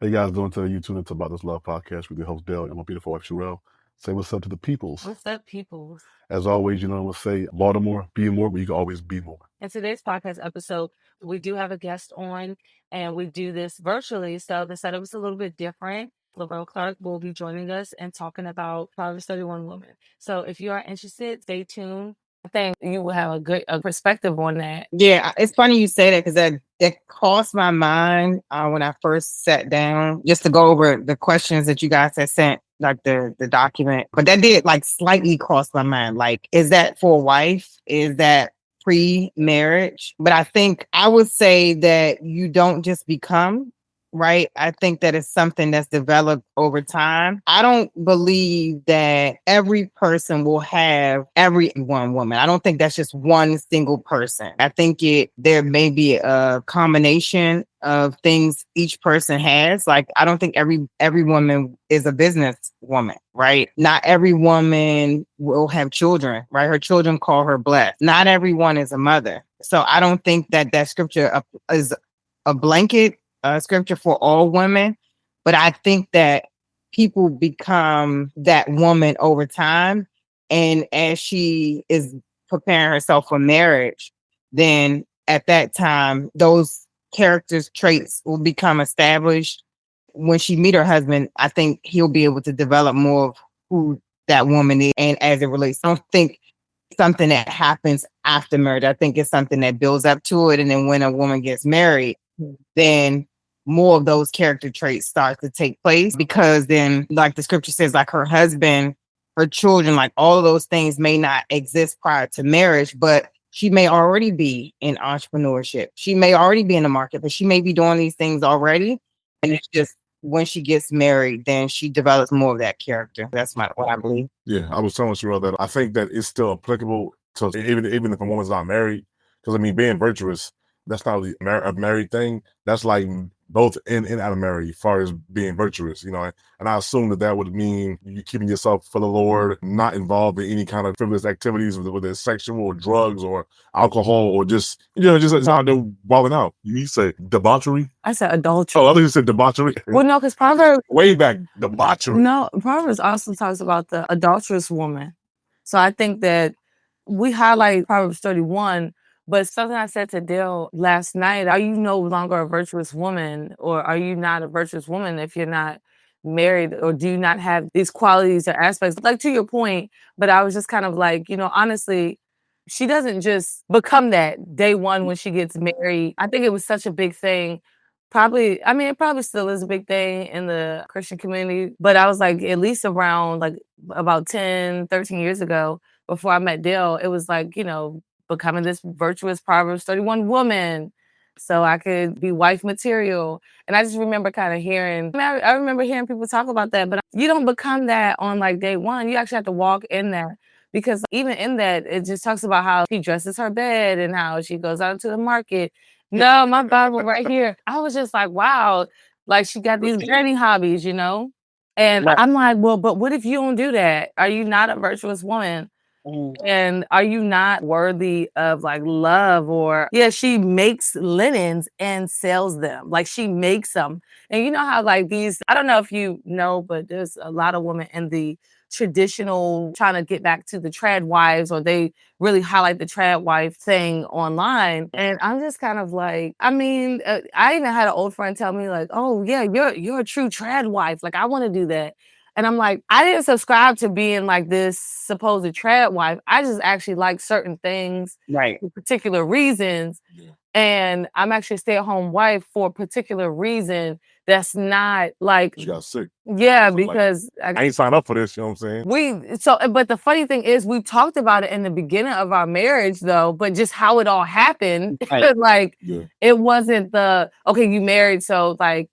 Hey guys, doing today? You tuned into About This Love podcast with your host Dale and my beautiful wife Sherelle. Say what's up to the peoples. What's up, peoples? As always, you know, we'll say Baltimore, be more, but you can always be more. In today's podcast episode, we do have a guest on, and we do this virtually. So the setup is a little bit different. Lavelle Clark will be joining us and talking about Proverbs 31 women. So if you are interested, stay tuned. I think you will have a good perspective on that. Yeah, it's funny you say that because that crossed my mind when I first sat down just to go over the questions that you guys had sent, like the document. But that did like slightly cross my mind. Like, is that for a wife? Is that pre-marriage? But I think I would say that you don't just become. Right. I think that it's something that's developed over time. I don't believe that every person will have every one woman. I don't think that's just one single person. I think there may be a combination of things each person has. Like, I don't think every woman is a business woman, right? Not every woman will have children, right? Her children call her blessed. Not everyone is a mother. So I don't think that scripture is a blanket scripture for all women, but I think that people become that woman over time. And as she is preparing herself for marriage, then at that time, those characters, traits will become established. When she meet her husband, I think he'll be able to develop more of who that woman is. And as it relates, I don't think something that happens after marriage. I think it's something that builds up to it. And then when a woman gets married, then more of those character traits start to take place, because then, like the scripture says, like her husband, her children, like all of those things may not exist prior to marriage, but she may already be in entrepreneurship. She may already be in the market, but she may be doing these things already. And it's just when she gets married, then she develops more of that character. That's what I believe. Yeah, I was telling Sherelle that I think that it's still applicable to even if a woman's not married. Because I mean, being virtuous, that's not really a married thing. That's like both in and out of marriage, as far as being virtuous, you know. And I assume that would mean you keeping yourself for the Lord, not involved in any kind of frivolous activities, whether it's sexual or drugs or alcohol or just out there balling out. You say debauchery? I said adultery. Oh, I think you said debauchery. Well, no, because Proverbs Way back, debauchery. No, Proverbs also talks about the adulterous woman. So I think that we highlight Proverbs 31, but something I said to Dale last night, are you no longer a virtuous woman, or are you not a virtuous woman if you're not married, or do you not have these qualities or aspects? Like, to your point, but I was just kind of like, honestly, she doesn't just become that day one when she gets married. I think it was such a big thing. Probably, I mean, it probably still is a big thing in the Christian community, but I was like, at least around like about 10, 13 years ago, before I met Dale, it was like, becoming this virtuous Proverbs 31 woman so I could be wife material. And I just remember kind of hearing, I remember hearing people talk about that, but you don't become that on like day one. You actually have to walk in that, because even in that, it just talks about how she dresses her bed and how she goes out to the market. No, my Bible right here. I was just like, wow, like she got these journey hobbies, And Right. I'm like, well, but what if you don't do that? Are you not a virtuous woman? And are you not worthy of like love? Or yeah, she makes linens and sells them. Like, she makes them. And you know how like these, I don't know if you know, but there's a lot of women in the traditional trying to get back to the trad wives, or they really highlight the trad wife thing online. And I'm just kind of like, I mean, I even had an old friend tell me like, oh yeah, you're a true trad wife. Like, I want to do that. And I'm like, I didn't subscribe to being like this supposed trad wife. I just actually like certain things Right. for particular reasons. Yeah. And I'm actually a stay-at-home wife for a particular reason that's not like, You got sick. yeah, So, like, because I ain't signed up for this, you know what I'm saying? but the funny thing is, we talked about it in the beginning of our marriage though, but just how it all happened, Right. like, Yeah. it wasn't okay, you married, so like,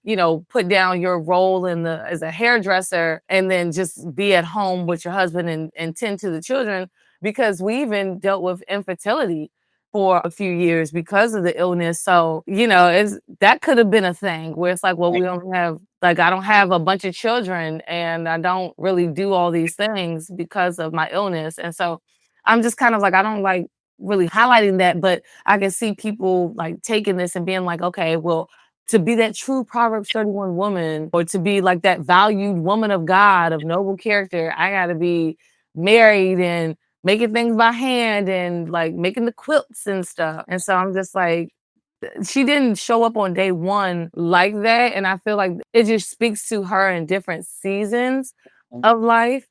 put down your role as a hairdresser and then just be at home with your husband and tend to the children, because we even dealt with infertility for a few years because of the illness. So, that could have been a thing where it's like, well, we don't have, like, I don't have a bunch of children and I don't really do all these things because of my illness. And so I'm just kind of like, I don't like really highlighting that, but I can see people like taking this and being like, okay, well, to be that true Proverbs 31 woman, or to be like that valued woman of God, of noble character, I got to be married and making things by hand and like making the quilts and stuff. And so I'm just like, she didn't show up on day one like that. And I feel like it just speaks to her in different seasons of life.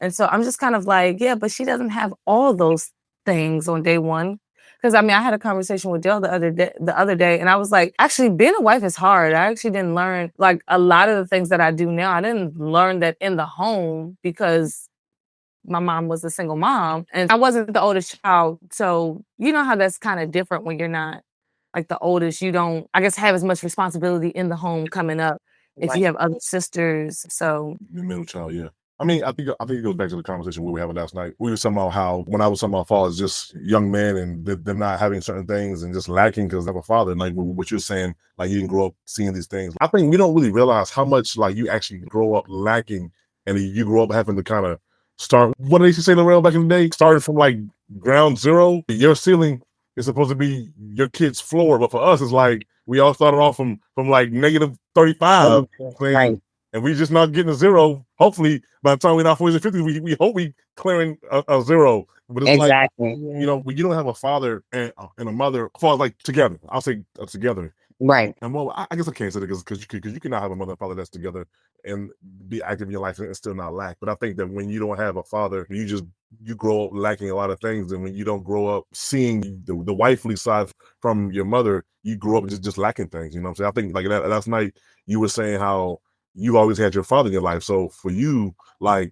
And so I'm just kind of like, yeah, but she doesn't have all those things on day one. Because I mean, I had a conversation with Dale the other day, and I was like, actually, being a wife is hard. I actually didn't learn like a lot of the things that I do now. I didn't learn that in the home because my mom was a single mom, and I wasn't the oldest child. So you know how that's kind of different when you're not like the oldest. You don't, I guess, have as much responsibility in the home coming up if you have other sisters. So the middle child, yeah. I mean, I think it goes back to the conversation we were having last night. We were talking about how when I was talking about fathers, just young men and them not having certain things and just lacking because they have a father. And like what you're saying, like you didn't grow up seeing these things. I think we don't really realize how much like you actually grow up lacking, and you grow up having to kind of start. What did they say around back in the day? Starting from like ground zero. Your ceiling is supposed to be your kid's floor, but for us, it's like we all started off from like negative 35. Right. And we just not getting a zero. Hopefully, by the time we're not 40s and 50s, we hope we clearing a zero. But it's Exactly. like, you know, when you don't have a father and a mother, father like together. I'll say together. Right. And well, I guess I can't say that because you cannot have a mother and father that's together and be active in your life and still not lack. But I think that when you don't have a father, you grow up lacking a lot of things. And when you don't grow up seeing the wifely side from your mother, you grow up just lacking things. You know what I'm saying? I think like that last night you were saying how you've always had your father in your life. So for you, like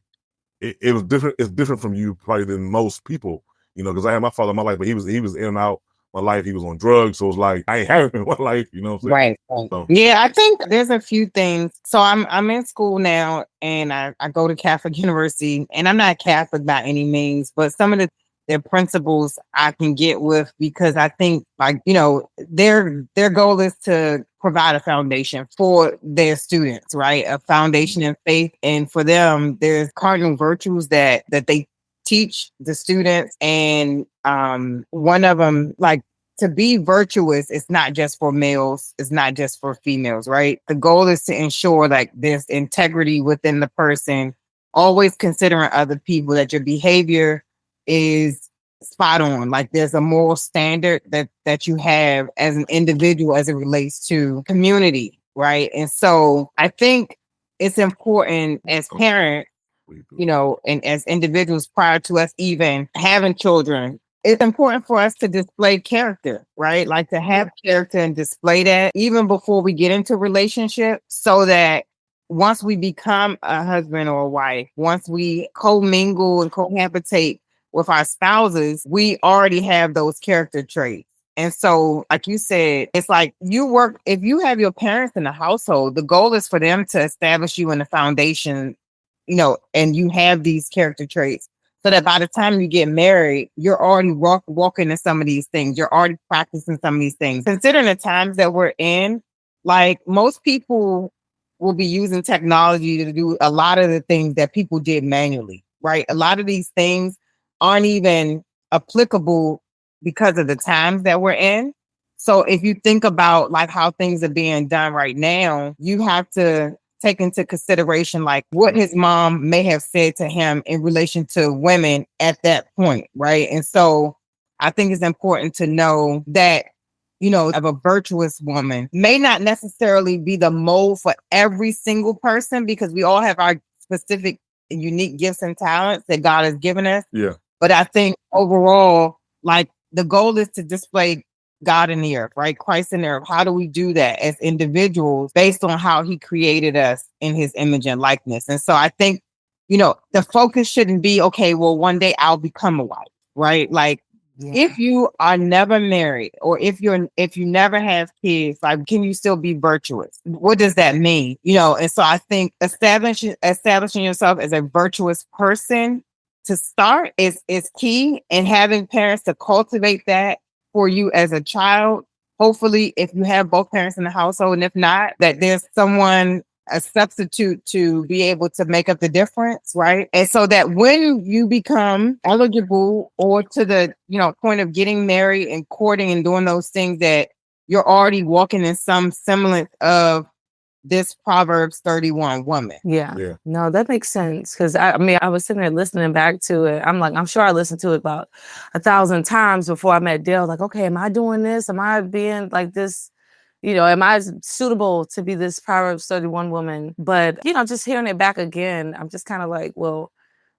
it was different. It's different from you probably than most people, you know, because I had my father in my life, but he was in and out my life. He was on drugs. So it's like, I ain't having my life, you know what I'm saying? Right. So, Yeah, I think there's a few things. So I'm in school now, and I go to Catholic University, and I'm not Catholic by any means, but some of the principles I can get with, because I think like, you know, their goal is to provide a foundation for their students, right? A foundation in faith. And for them, there's cardinal virtues that they teach the students. And one of them, like, to be virtuous, it's not just for males, it's not just for females, right? The goal is to ensure like there's integrity within the person, always considering other people, that your behavior is spot on. Like there's a moral standard that you have as an individual as it relates to community, right? And so I think it's important as parents, you know, and as individuals prior to us even having children, it's important for us to display character, right? Like to have character and display that even before we get into a relationship, so that once we become a husband or a wife, once we commingle and cohabitate with our spouses, we already have those character traits. And so, like you said, it's like if you have your parents in the household, the goal is for them to establish you in the foundation, you know, and you have these character traits, so that by the time you get married, you're already walking in some of these things. You're already practicing some of these things. Considering the times that we're in, like most people will be using technology to do a lot of the things that people did manually, right? A lot of these things aren't even applicable because of the times that we're in. So if you think about like how things are being done right now, you have to take into consideration like what his mom may have said to him in relation to women at that point, right? And so I think it's important to know that, you know, of a virtuous woman may not necessarily be the mold for every single person, because we all have our specific unique gifts and talents that God has given us. yeah. But I think overall, like the goal is to display God in the earth, right? Christ in the earth. How do we do that as individuals based on how he created us in his image and likeness? And so I think, you know, the focus shouldn't be, okay, well, one day I'll become a wife, right? Like if you are never married, or if you never have kids, like, can you still be virtuous? What does that mean? You know, and so I think establishing yourself as a virtuous person to start is key, and having parents to cultivate that for you as a child. Hopefully, if you have both parents in the household, and if not, that there's someone, a substitute, to be able to make up the difference, right? And so that when you become eligible or to the, you know, point of getting married and courting and doing those things that you're already walking in some semblance of this Proverbs 31 woman. Yeah. No, that makes sense. Because I mean, I was sitting there listening back to it. I'm like, I'm sure I listened to it about 1,000 times before I met Dale. Like, okay, am I doing this? Am I being like this? Am I suitable to be this Proverbs 31 woman? But, just hearing it back again, I'm just kind of like, well,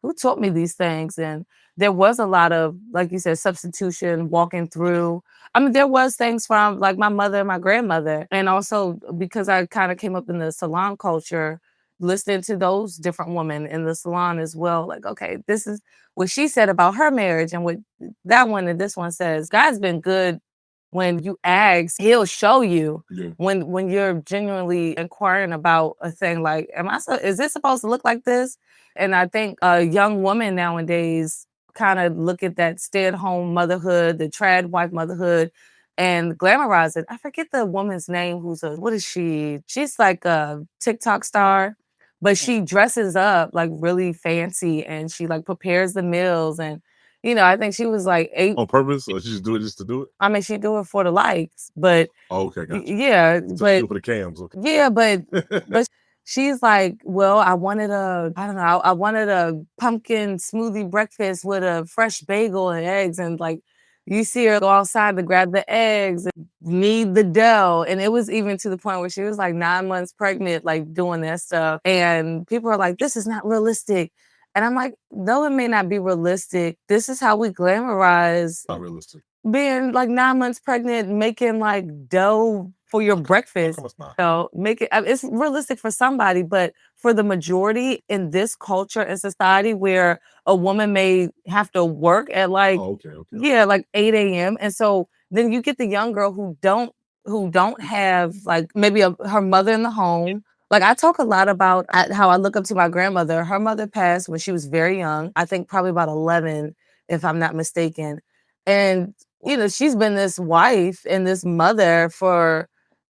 who taught me these things? And there was a lot of, like you said, substitution, walking through. I mean, there was things from like my mother and my grandmother. And also because I kind of came up in the salon culture, listening to those different women in the salon as well. Like, okay, this is what she said about her marriage and what that one and this one says. God's been good when you ask, he'll show you when you're genuinely inquiring about a thing like, is this supposed to look like this? And I think a young woman nowadays kind of look at that stay-at-home motherhood, the trad wife motherhood, and glamorize it. I forget the woman's name what is she? She's like a TikTok star, but she dresses up like really fancy and she like prepares the meals and I think she was like 8 on purpose, or she just do it just to do it? I mean, she do it for the likes, but okay, gotcha. Yeah, So but do it for the cams. Okay. Yeah, but she's like, well, I wanted I wanted a pumpkin smoothie breakfast with a fresh bagel and eggs, and like you see her go outside to grab the eggs and knead the dough. And it was even to the point where she was like 9 months pregnant, like doing that stuff. And people are like, this is not realistic. And I'm like, though it may not be realistic, this is how we glamorize Not realistic. being like 9 months pregnant, making like dough for your breakfast. It's not. So it's realistic for somebody, but for the majority in this culture and society where a woman may have to work at like, like 8 a.m. And so then you get the young girl who don't have like maybe her mother in the home. Like I talk a lot about how I look up to my grandmother. Her mother passed when she was very young. I think probably about 11, if I'm not mistaken. And, she's been this wife and this mother for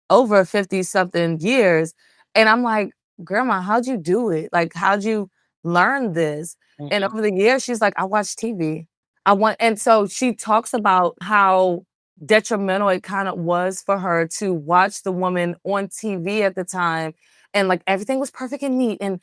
over 50 something years. And I'm like, Grandma, how'd you do it? Like, how'd you learn this? And over the years, she's like, I watch TV. And so she talks about how detrimental it kind of was for her to watch the woman on TV at the time. And like everything was perfect and neat. And,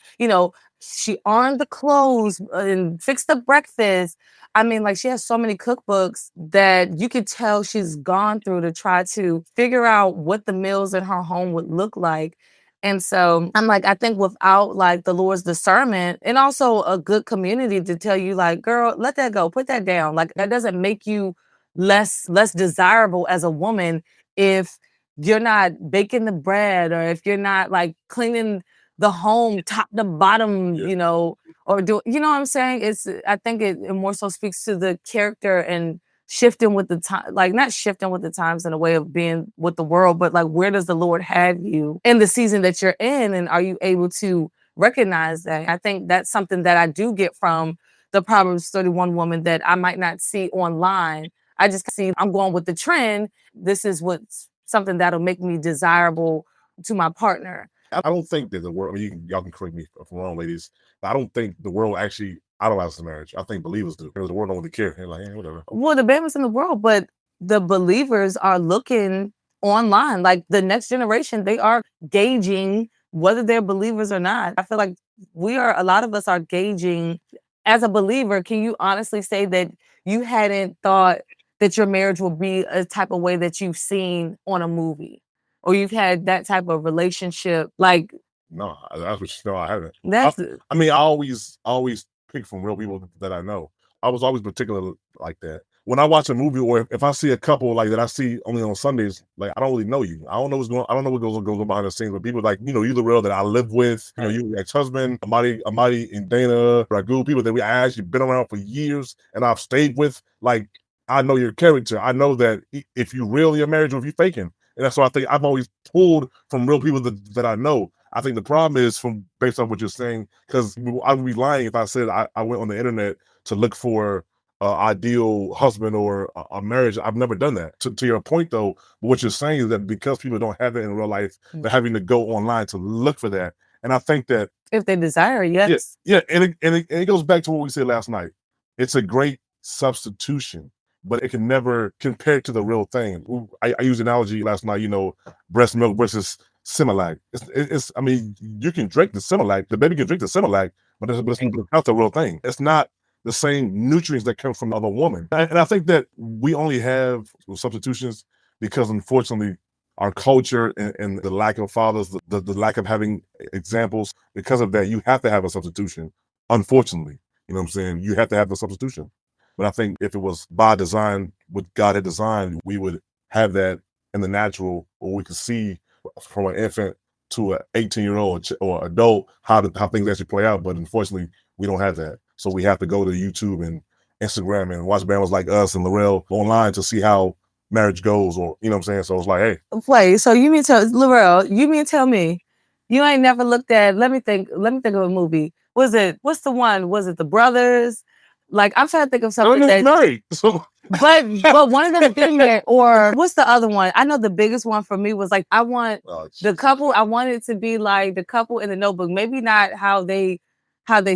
she ironed the clothes and fixed the breakfast. I mean, like she has so many cookbooks that you could tell she's gone through to try to figure out what the meals in her home would look like. And so I'm like, I think without like the Lord's discernment and also a good community to tell you like, girl, let that go, put that down. Like that doesn't make you less desirable as a woman if you're not baking the bread or if you're not like cleaning the home top to bottom, or what I'm saying? I think it more so speaks to the character and shifting with the time, like not shifting with the times in a way of being with the world, but like where does the Lord have you in the season that you're in? And are you able to recognize that? I think that's something that I do get from the Proverbs 31 woman that I might not see online. I just see I'm going with the trend. This is what's something that'll make me desirable to my partner. I don't think that the world, I mean, y'all can correct me if I'm wrong, ladies, but I don't think the world actually idolizes marriage. I think believers do. Because the world don't really care. They're like, whatever. Well, the babies in the world, but the believers are looking online. Like the next generation, they are gauging whether they're believers or not. I feel like a lot of us are gauging. As a believer, can you honestly say that you hadn't thought that your marriage would be a type of way that you've seen on a movie? Or you've had that type of relationship, like no, that's what you know. I haven't. I always pick from real people that I know. I was always particular like that. When I watch a movie, or if I see a couple like that I see only on Sundays, like I don't really know you. I don't know what's going. I don't know what goes on behind the scenes. But people like you the real that I live with. You ex-husband, Amadi and Dana, Ragu, people that I actually been around for years and I've stayed with. Like I know your character. I know that if you real in your marriage or if you faking. And that's why I think I've always pulled from real people that I know. I think the problem is based on what you're saying, because I would be lying if I said I went on the internet to look for an ideal husband or a marriage. I've never done that. To your point, though, what you're saying is that because people don't have it in real life, they're having to go online to look for that. And I think that if they desire, yes. Yeah, and it goes back to what we said last night. It's a great substitution. but it can never compare to the real thing. I used an analogy last night, breast milk versus Similac. I mean, you can drink the Similac, the baby can drink the Similac, but it's not the real thing. It's not the same nutrients that come from the other woman. And I think that we only have substitutions because, unfortunately, our culture and the lack of fathers, the lack of having examples, because of that, you have to have a substitution. Unfortunately, you know what I'm saying? You have to have the substitution. But I think if it was by design, what God had designed, we would have that in the natural, or we could see from an infant to an 18-year-old or adult how things actually play out. But unfortunately, we don't have that. So we have to go to YouTube and Instagram and watch bands like us and Laurel online to see how marriage goes, or you know what I'm saying? So it's like, hey. Wait, so you mean tell Laurel, tell me you ain't never looked at, let me think of a movie. What's the one? Was it The Brothers? Like, I'm trying to think of something that married. So but one of them didn't get, or what's the other one? I know the biggest one for me was like, I want the couple, I want it to be like the couple in the Notebook. Maybe not how they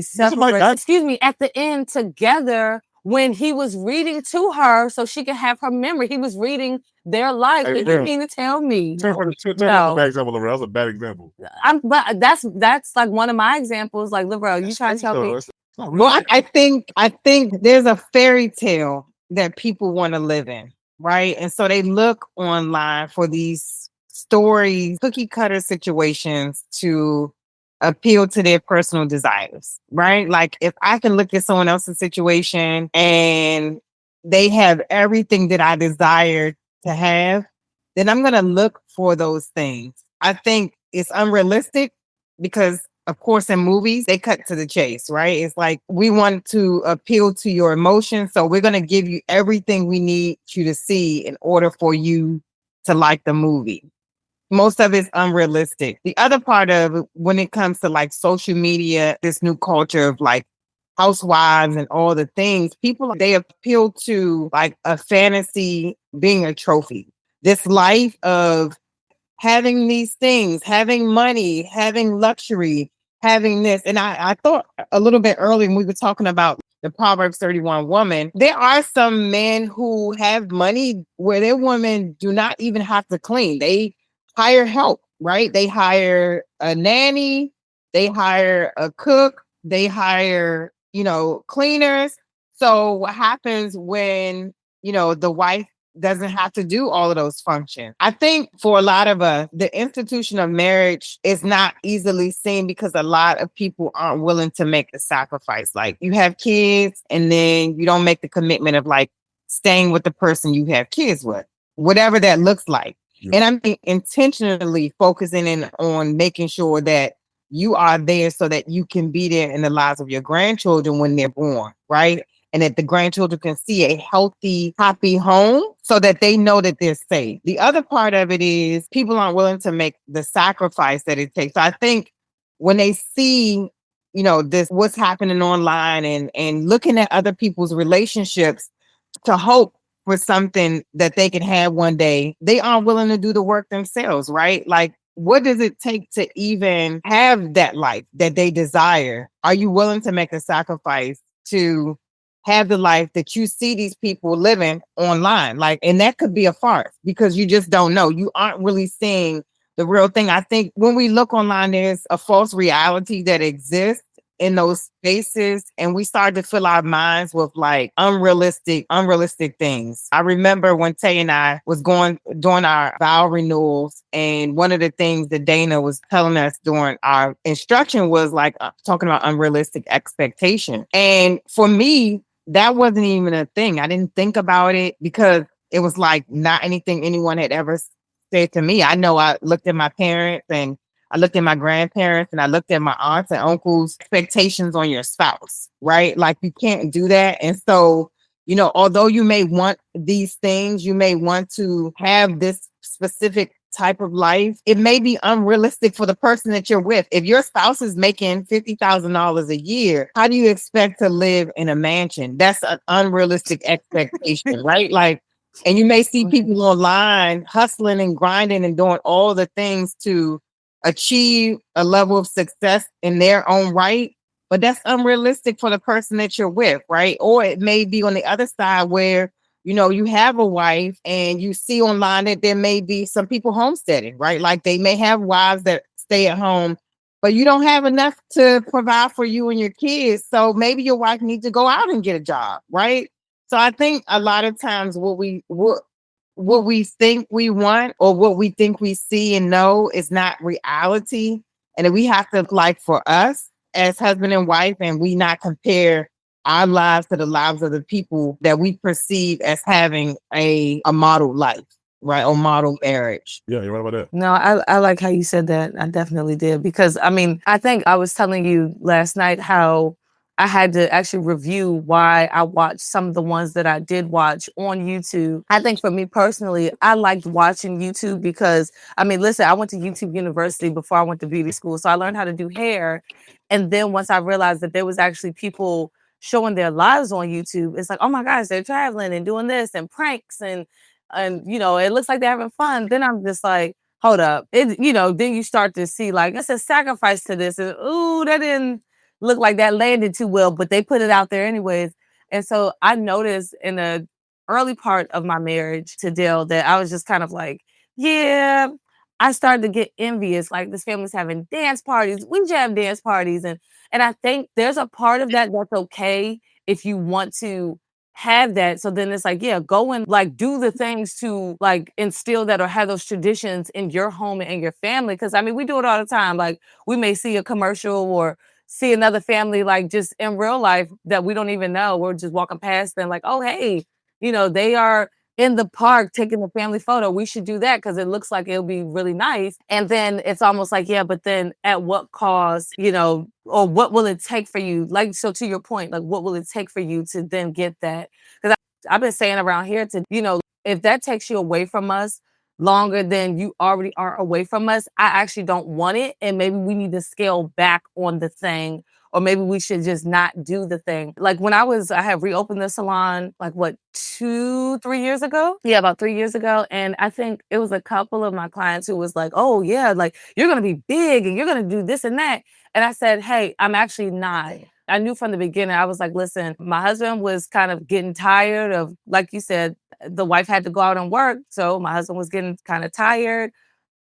separate, excuse me, at the end together when he was reading to her so she could have her memory. He was reading their life. Hey, you mean to tell me? No. Bad example, Laurel. That's a bad example. But that's like one of my examples. Like, Laurel, you trying to tell me? Well, I think there's a fairy tale that people want to live in, right? And so they look online for these stories, cookie cutter situations to appeal to their personal desires, right? Like, if I can look at someone else's situation and they have everything that I desire to have, then I'm going to look for those things. I think it's unrealistic because, of course, in movies, they cut to the chase, right? It's like, we want to appeal to your emotions, so we're going to give you everything we need you to see in order for you to like the movie. Most of it's unrealistic. The other part of it, when it comes to like social media, this new culture of like housewives and all the things, people, they appeal to like a fantasy being a trophy. This life of having these things, having money, having luxury, having this. And I thought a little bit earlier when we were talking about the Proverbs 31 woman, there are some men who have money where their women do not even have to clean. They hire help, right? They hire a nanny, they hire a cook, they hire, cleaners. So what happens when, the wife doesn't have to do all of those functions? I think for a lot of us, the institution of marriage is not easily seen because a lot of people aren't willing to make the sacrifice. Like, you have kids and then you don't make the commitment of like staying with the person you have kids with, whatever that looks like. Yeah. And I'm intentionally focusing in on making sure that you are there so that you can be there in the lives of your grandchildren when they're born, right? And that the grandchildren can see a healthy, happy home so that they know that they're safe. The other part of it is people aren't willing to make the sacrifice that it takes. So I think when they see, this, what's happening online and looking at other people's relationships to hope for something that they can have one day, they aren't willing to do the work themselves, right? Like, what does it take to even have that life that they desire? Are you willing to make a sacrifice to have the life that you see these people living online? Like, and that could be a farce because you just don't know. You aren't really seeing the real thing. I think when we look online, there's a false reality that exists in those spaces, and we start to fill our minds with like unrealistic things. I remember when Tay and I was doing our vow renewals, and one of the things that Dana was telling us during our instruction was like talking about unrealistic expectation. And for me, that wasn't even a thing. I didn't think about it because it was like not anything anyone had ever said to me. I know I looked at my parents and I looked at my grandparents and I looked at my aunts and uncles' expectations on your spouse, right? Like, you can't do that. And so, although you may want these things, you may want to have this specific type of life, it may be unrealistic for the person that you're with. If your spouse is making $50,000 a year, how do you expect to live in a mansion? That's an unrealistic expectation, right? Like, and you may see people online hustling and grinding and doing all the things to achieve a level of success in their own right, but that's unrealistic for the person that you're with, right? Or it may be on the other side where you know, you have a wife and you see online that there may be some people homesteading, right? Like they may have wives that stay at home, but you don't have enough to provide for you and your kids. So maybe your wife needs to go out and get a job, right? So I think a lot of times what we think we want or what we think we see and know is not reality. And we have to, like, for us as husband and wife, and we not compare our lives to the lives of the people that we perceive as having a model life, right? Or model marriage. Yeah, you're right about that. No, I like how you said that. I definitely did. Because I mean, I think I was telling you last night how I had to actually review why I watched some of the ones that I did watch on YouTube. I think for me personally, I liked watching YouTube because, I mean, listen, I went to YouTube University before I went to beauty school. So I learned how to do hair. And then once I realized that there was actually people showing their lives on YouTube, it's like, oh my gosh, they're traveling and doing this and pranks and you know, it looks like they're having fun. Then I'm just like, hold up. It, you know, then you start to see like it's a sacrifice to this. And ooh, that didn't look like that landed too well, but they put it out there anyways. And so I noticed in the early part of my marriage to Dale that I was just kind of like, yeah, I started to get envious. Like this family's having dance parties. We should have dance parties. And I think there's a part of that that's okay if you want to have that. So then it's like, yeah, go and like do the things to like instill that or have those traditions in your home and in your family. Cause I mean, we do it all the time. Like we may see a commercial or see another family like just in real life that we don't even know. We're just walking past them like, oh, hey, you know, they are in the park taking the family photo. We should do that because it looks like it'll be really nice. And then it's almost like, yeah, but then at what cost, you know, or what will it take for you? Like, so to your point, like, what will it take for you to then get that? Because I've been saying around here to, you know, if that takes you away from us longer than you already are away from us, I actually don't want it. And maybe we need to scale back on the thing, or maybe we should just not do the thing. Like when I had reopened the salon, like what, 3 years ago? Yeah, about 3 years ago. And I think it was a couple of my clients who was like, oh yeah, like you're going to be big and you're going to do this and that. And I said, hey, I'm actually not. I knew from the beginning, I was like, listen, my husband was kind of getting tired of, like you said, the wife had to go out and work. So my husband was getting kind of tired.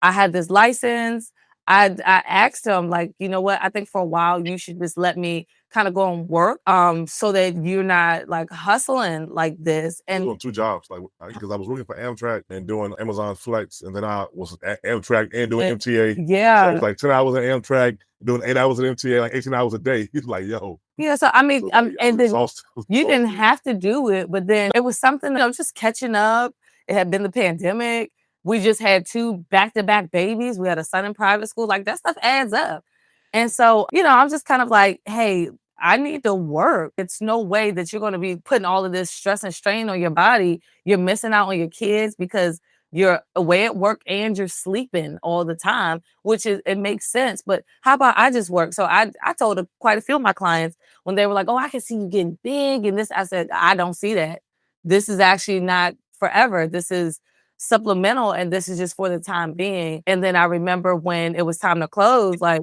I had this license. I asked him, like, you know what? I think for a while you should just let me kind of go and work, so that you're not like hustling like this. I was And doing 2 jobs, like, because I was working for Amtrak and doing Amazon Flex, and then I was at Amtrak and doing MTA. So it yeah, was like 10 hours at Amtrak, doing 8 hours at MTA, like 18 hours a day. He's like, yo. yeah. So I mean, So, like, I and was then exhausted. you didn't have to do it, but then it was something that I was just catching up. It had been the pandemic. We just had 2 back-to-back babies. We had a son in private school. Like that stuff adds up. And so, you know, I'm just kind of like, hey, I need to work. It's no way that you're going to be putting all of this stress and strain on your body. You're missing out on your kids because you're away at work and you're sleeping all the time, which is, it makes sense. But how about I just work? So I told quite a few of my clients when they were like, oh, I can see you getting big and this, I said, I don't see that. This is actually not forever. This is supplemental and this is just for the time being. And then I remember when it was time to close, like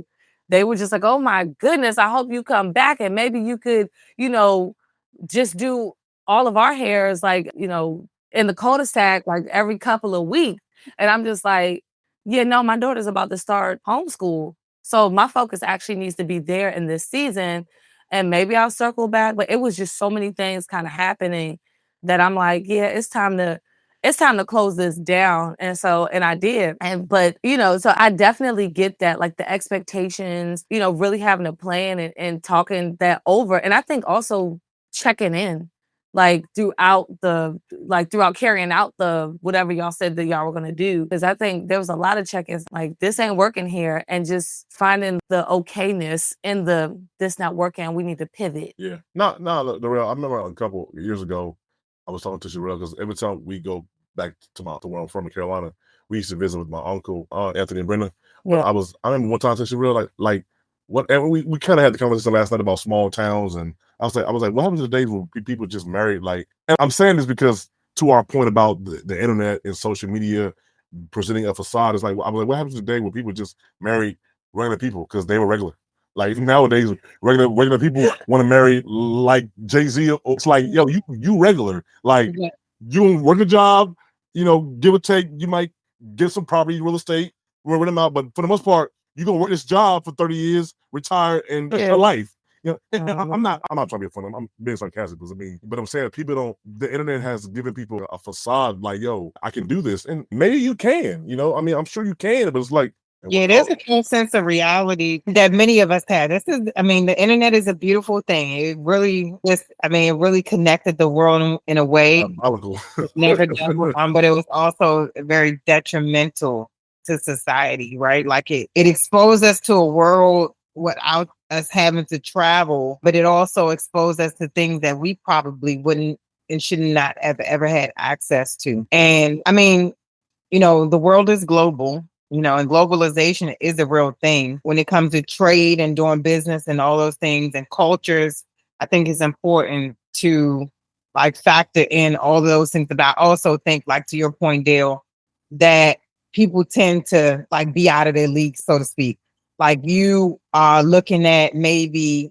they were just like, oh my goodness, I hope you come back and maybe you could, you know, just do all of our hairs like, you know, in the cul-de-sac like every couple of weeks. And I'm just like, yeah, no, my daughter's about to start homeschool. So my focus actually needs to be there in this season. And maybe I'll circle back. But it was just so many things kind of happening that I'm like, yeah, it's time to close this down. And so, and I did. And, but, you know, so I definitely get that, like the expectations, you know, really having a plan and talking that over. And I think also checking in, like throughout carrying out the whatever y'all said that y'all were going to do. Cause I think there was a lot of check-ins, like this ain't working here, and just finding the okayness in this not working. We need to pivot. Yeah. No, the real. I remember a couple years ago, I was talking to Sherelle because every time we go back to where I'm from in Carolina, we used to visit with my uncle, Anthony and Brenda. But Yeah. I remember one time to Sherelle, like what, and we kind of had the conversation last night about small towns, and I was like, what happens to the days when people just married? Like, and I'm saying this because to our point about the internet and social media presenting a facade, is like, I was like, what happens to the day when people just marry regular people because they were regular? Like nowadays, regular people want to marry like Jay-Z. It's like, yo, you regular. Like, Yeah. You work a job, give or take, you might get some property, real estate, rent them out. But for the most part, you're gonna work this job for 30 years, retire, and a life. I'm not trying to be funny. I'm being sarcastic because but I'm saying people don't. The internet has given people a facade like, "Yo, I can do this," and maybe you can. I'm sure you can, but it's like, yeah, there's a full sense of reality that many of us have. The internet is a beautiful thing. It really it really connected the world in a way it's never done before, but it was also very detrimental to society, right? Like it exposed us to a world without us having to travel, but it also exposed us to things that we probably wouldn't and should not have ever had access to. And the world is global, and globalization is a real thing when it comes to trade and doing business and all those things and cultures. I think it's important to factor in all those things. But I also think, to your point, Dale, that people tend to be out of their league, so to speak. Like you are looking at maybe,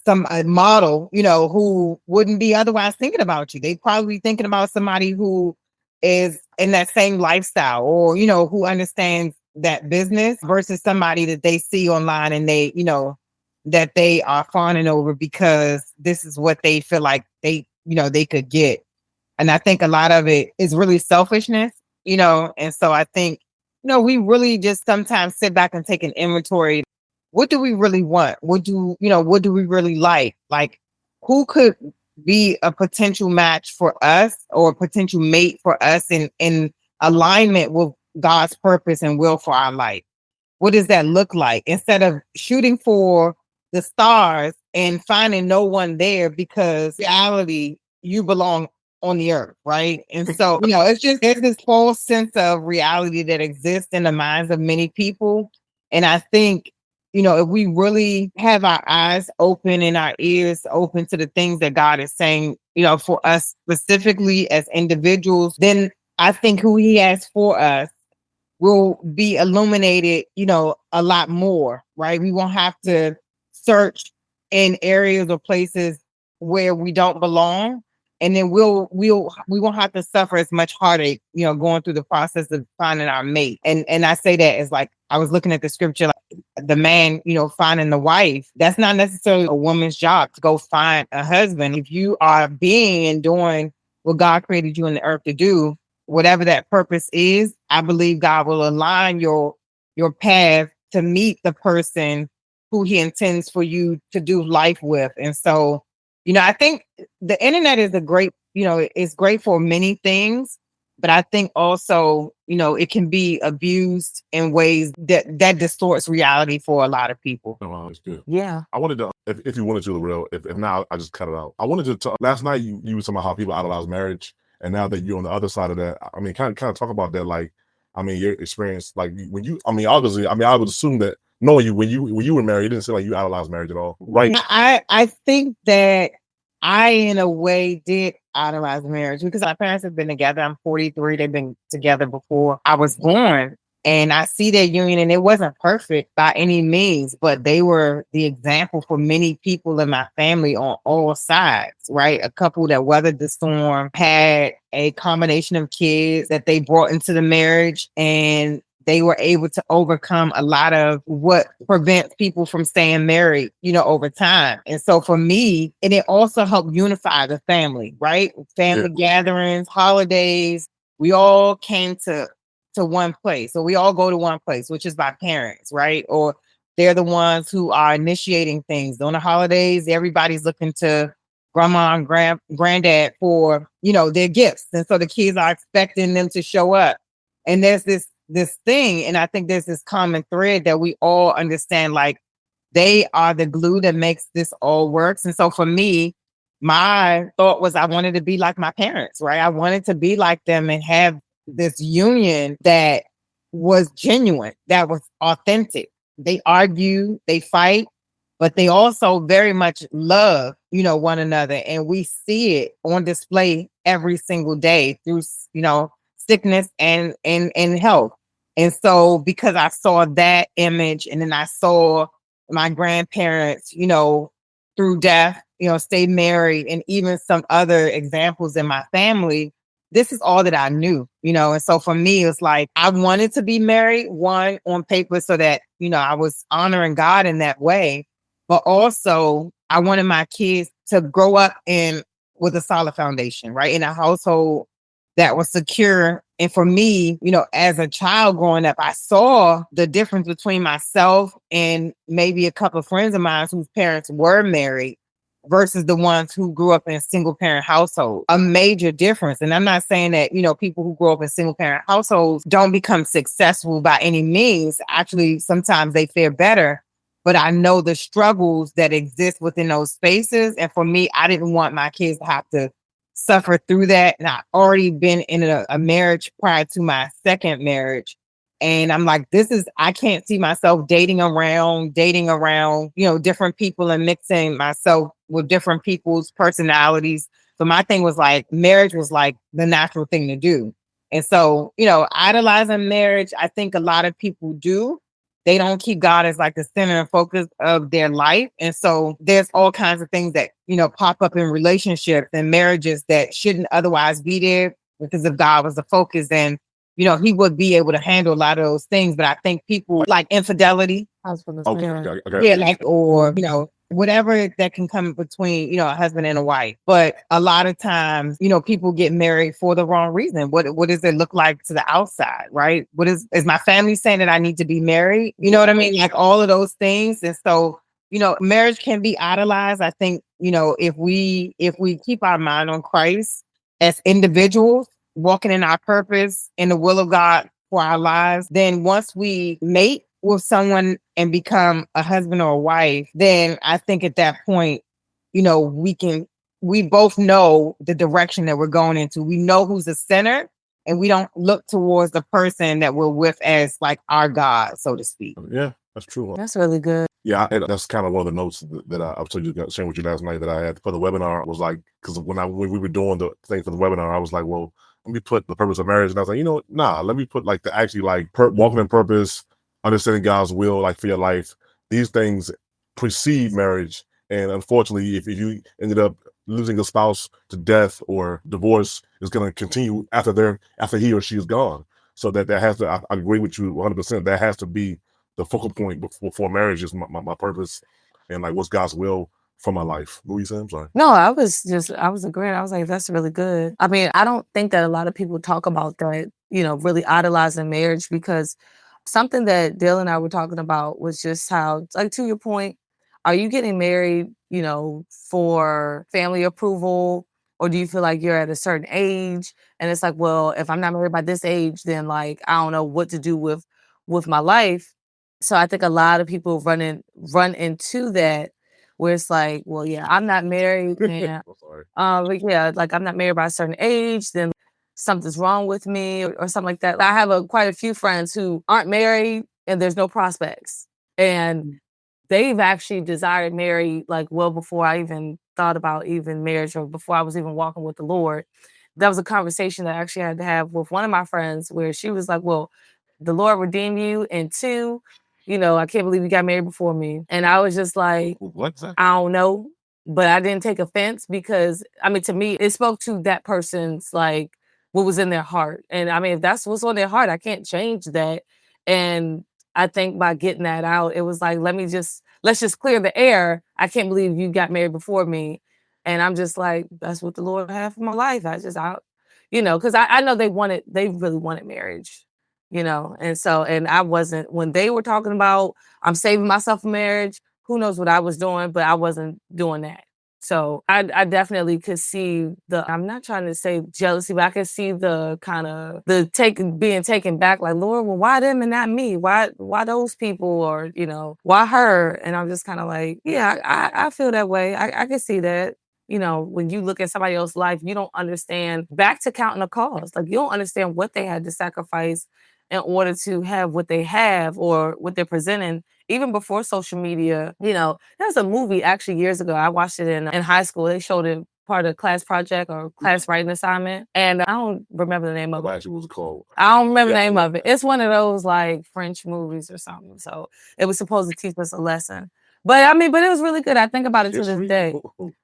some model, who wouldn't be otherwise thinking about you. They probably be thinking about somebody who is in that same lifestyle or, who understands that business versus somebody that they see online and they, that they are fawning over because this is what they feel like they could get. And I think a lot of it is really selfishness, and so I think, we really just sometimes sit back and take an inventory. What do we really want? What do we really like? Like, who could be a potential match for us or a potential mate for us in alignment with God's purpose and will for our life? What does that look like? Instead of shooting for the stars and finding no one there, because reality, you belong on the earth, right? And so, there's this false sense of reality that exists in the minds of many people. And I think, if we really have our eyes open and our ears open to the things that God is saying, for us specifically as individuals, then I think who He has for us will be illuminated, a lot more, right? We won't have to search in areas or places where we don't belong. And then we won't have to suffer as much heartache, going through the process of finding our mate. And I say that as I was looking at the scripture, the man, finding the wife, that's not necessarily a woman's job to go find a husband. If you are being and doing what God created you in the earth to do, whatever that purpose is, I believe God will align your path to meet the person who He intends for you to do life with. And so, I think the internet is it's great for many things, but I think also, it can be abused in ways that distorts reality for a lot of people. Oh, wow, that's good. Yeah. I wanted to, if you wanted to, Lorel, if not, I just cut it out. I wanted to talk, last night you were talking about how people idolize marriage. And now that you're on the other side of that, kind of talk about that, your experience, when you, obviously, I would assume that knowing you when you were married, you didn't seem like you idolized marriage at all, right? I think that I, in a way, did idolize marriage because my parents have been together. I'm 43. They've been together before I was born. And I see their union, and it wasn't perfect by any means, but they were the example for many people in my family on all sides, right? A couple that weathered the storm, had a combination of kids that they brought into the marriage, and they were able to overcome a lot of what prevents people from staying married, over time. And so for me, and it also helped unify the family, right? Family gatherings, holidays, we all came to one place. So we all go to one place, which is my parents, right? Or they're the ones who are initiating things. On the holidays, everybody's looking to grandma and granddad for, their gifts. And so the kids are expecting them to show up. And there's this thing, and I think there's this common thread that we all understand, they are the glue that makes this all works. And so for me, my thought was I wanted to be like my parents, right? I wanted to be like them and have this union that was genuine, that was authentic. They argue, they fight, but they also very much love, one another. And we see it on display every single day through, sickness and health. And so because I saw that image, and then I saw my grandparents, through death, stay married, and even some other examples in my family, this is all that I knew, and so for me, it's like I wanted to be married, one, on paper, so that, I was honoring God in that way. But also I wanted my kids to grow up with a solid foundation, right? In a household that was secure. And for me, as a child growing up, I saw the difference between myself and maybe a couple of friends of mine whose parents were married versus the ones who grew up in single parent households. A major difference. And I'm not saying that, people who grow up in single parent households don't become successful by any means. Actually, sometimes they fare better. But I know the struggles that exist within those spaces. And for me, I didn't want my kids to have to suffer through that. And I've already been in a marriage prior to my second marriage. And I'm like, I can't see myself dating around, different people and mixing myself with different people's personalities. So my thing was like, marriage was like the natural thing to do. And so, idolizing marriage, I think a lot of people do. They don't keep God as like the center and focus of their life. And so there's all kinds of things that, pop up in relationships and marriages that shouldn't otherwise be there, because if God was the focus, then, he would be able to handle a lot of those things. But I think people like infidelity. Okay. Yeah, like, or, whatever that can come between, a husband and a wife. But a lot of times, people get married for the wrong reason. What does it look like to the outside, right? Is my family saying that I need to be married? You know what I mean? Like all of those things. And so, marriage can be idolized. I think, if we keep our mind on Christ as individuals, walking in our purpose and the will of God for our lives, then once we mate with someone and become a husband or a wife, then I think at that point, we both know the direction that we're going into. We know who's the center, and we don't look towards the person that we're with as like our God, so to speak. Yeah, that's true. That's really good. Yeah, that's kind of one of the notes that I was sharing with you last night that I had for the webinar. Was like, because when we were doing the thing for the webinar, I was like, well, let me put the purpose of marriage, and I was like, let me put like the actually like walking in purpose, understanding God's will, like for your life. These things precede marriage, and unfortunately, if you ended up losing a spouse to death or divorce, is going to continue after he or she is gone. So that has to. I agree with you 100%. That has to be the focal point before marriage is my purpose, and like what's God's will for my life. What were you saying? I'm sorry. No, I was agreeing. I was like, that's really good. I mean, I don't think that a lot of people talk about that, really idolizing marriage, because something that Dale and I were talking about was just how, like, to your point, are you getting married, for family approval, or do you feel like you're at a certain age and it's like, well, if I'm not married by this age, then like, I don't know what to do with my life. So I think a lot of people run into that, where it's like, well, yeah, I'm not married, and but yeah, like I'm not married by a certain age, then something's wrong with me, or something like that. I have quite a few friends who aren't married and there's no prospects, and they've actually desired marriage like well before I even thought about even marriage, or before I was even walking with the Lord. That was a conversation that I actually had to have with one of my friends, where she was like, well, the Lord redeemed you, and two, I can't believe you got married before me. And I was just like, what's that? I don't know. But I didn't take offense, because, I mean, to me, it spoke to that person's, like, what was in their heart. And I mean, if that's what's on their heart, I can't change that. And I think by getting that out, it was like, let's just clear the air. I can't believe you got married before me. And I'm just like, that's what the Lord had for my life. Because I know they really wanted marriage. And so, and I wasn't, when they were talking about, I'm saving myself for marriage, who knows what I was doing, but I wasn't doing that. So I definitely could see I'm not trying to say jealousy, but I could see the kind of being taken back, like, Lord, well, why them and not me? Why those people, or, why her? And I'm just kind of like, yeah, I feel that way. I can see that. When you look at somebody else's life, you don't understand, back to counting the cost. Like, you don't understand what they had to sacrifice in order to have what they have, or what they're presenting. Even before social media, there's a movie actually years ago. I watched it in high school. They showed it part of a class project or class writing assignment. And I don't remember the name of it. What was it called? I don't remember the name of it. It's one of those like French movies or something. So it was supposed to teach us a lesson. But it was really good. I think about it to this day.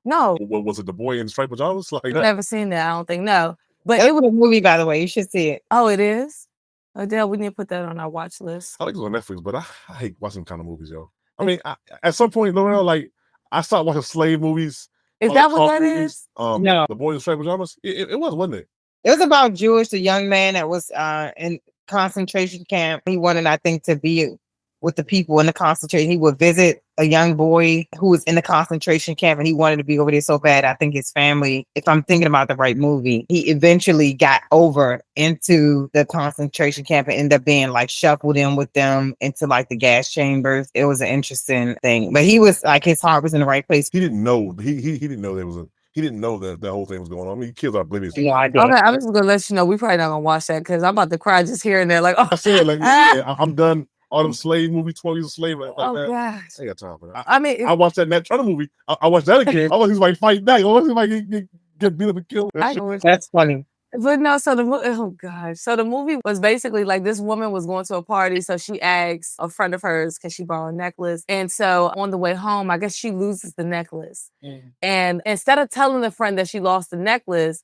No. What was it? The Boy in the Striped Pajamas? Like I've never seen that. I don't think. No. But It was a movie, by the way. You should see it. oh, it is? Adele, we need to put that on our watch list. I like it on Netflix, but I hate watching kind of movies, yo. I mean, at some point, L'Oreal, like I stopped watching slave movies. Is that what that is? No. The Boy in Striped Pajamas. It was, wasn't it? It was about Jewish, the young man that was in concentration camp. He wanted, I think, to be with the people in the concentration. He would visit a young boy who was in the concentration camp, and he wanted to be over there so bad. I think his family, if I'm thinking about the right movie, he eventually got over into the concentration camp and ended up being like shuffled in with them into like the gas chambers. It was an interesting thing, but he was like, his heart was in the right place. He didn't know. He didn't know there was a. He didn't know that the whole thing was going on. I mean, kids are oblivious. Yeah, I Okay, I'm just gonna let you know we probably not gonna watch that because I'm about to cry just hearing that. Like, oh, I said, like, yeah, I'm done. All them slave movies, 12 Years a Slave, like oh that. gosh. I ain't got time for that. I mean, I watched that Nat Turner movie. I watched that again. I watched somebody fight back. I watched somebody get beat up and killed. That's funny. But no, so oh gosh. So the movie was basically like this woman was going to a party. So she asks a friend of hers, can she borrow a necklace? And so on the way home, I guess she loses the necklace. And instead of telling the friend that she lost the necklace,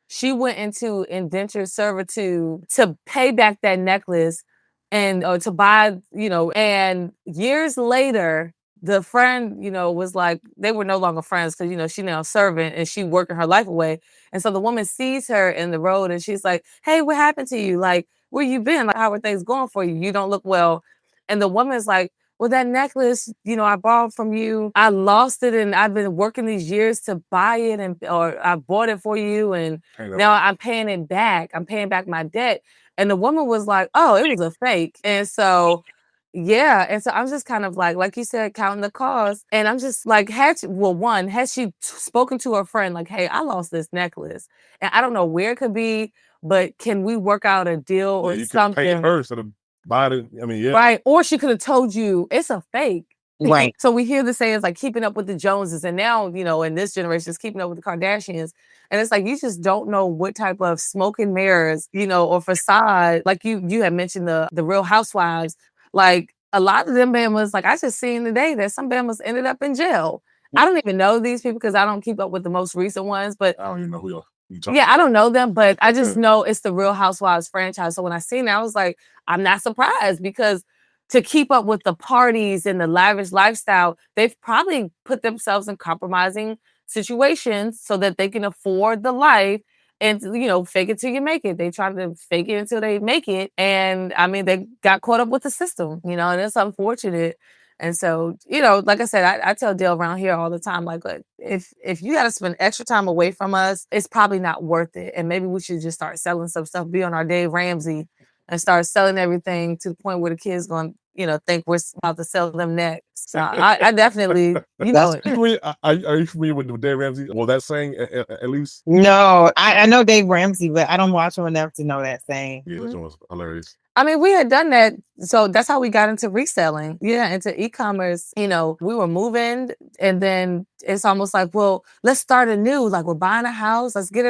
she went into indentured servitude to pay back that necklace and to buy, and years later, the friend, was like, they were no longer friends because, she now a servant and she working her life away. And so the woman sees her in the road and she's like, hey, what happened to you? Like, where you been? Like, how are things going for you? You don't look well. And the woman's like, well, that necklace, I borrowed from you. I lost it and I've been working these years to buy it or I bought it for you. And now I'm paying it back. I'm paying back my debt. And the woman was like, oh, it was a fake. And so, yeah. And so I'm just kind of like you said, counting the cost. And I'm just like, had she spoken to her friend, like, hey, I lost this necklace. And I don't know where it could be, but can we work out a deal or you something? Could pay her instead of buy it. I mean, yeah. Right. Or she could have told you it's a fake. Right. So we hear the sayings like keeping up with the Joneses. And now, in this generation, it's keeping up with the Kardashians. And it's like, you just don't know what type of smoke and mirrors, or facade. Like you had mentioned the Real Housewives. Like a lot of them Bamas, like I just seen today that some Bamas ended up in jail. I don't even know these people because I don't keep up with the most recent ones, but I don't even know who you're yeah, I don't know them, but I just know it's the Real Housewives franchise. So when I seen it, I was like, I'm not surprised because to keep up with the parties and the lavish lifestyle, they've probably put themselves in compromising situations so that they can afford the life and, fake it till you make it. They try to fake it until they make it. And I mean, they got caught up with the system, and it's unfortunate. And so, like I said, I tell Dale around here all the time, like, look, if you got to spend extra time away from us, it's probably not worth it. And maybe we should just start selling some stuff, be on our Dave Ramsey and start selling everything to the point where the kids going to, think we're about to sell them next. So I definitely, Are you familiar with Dave Ramsey? Well, that saying at least? No, I know Dave Ramsey, but I don't watch him enough to know that saying. Yeah, that was hilarious. I mean, we had done that. So that's how we got into reselling. Yeah, into e-commerce. We were moving and then it's almost like, well, let's start anew. Like we're buying a house. Let's get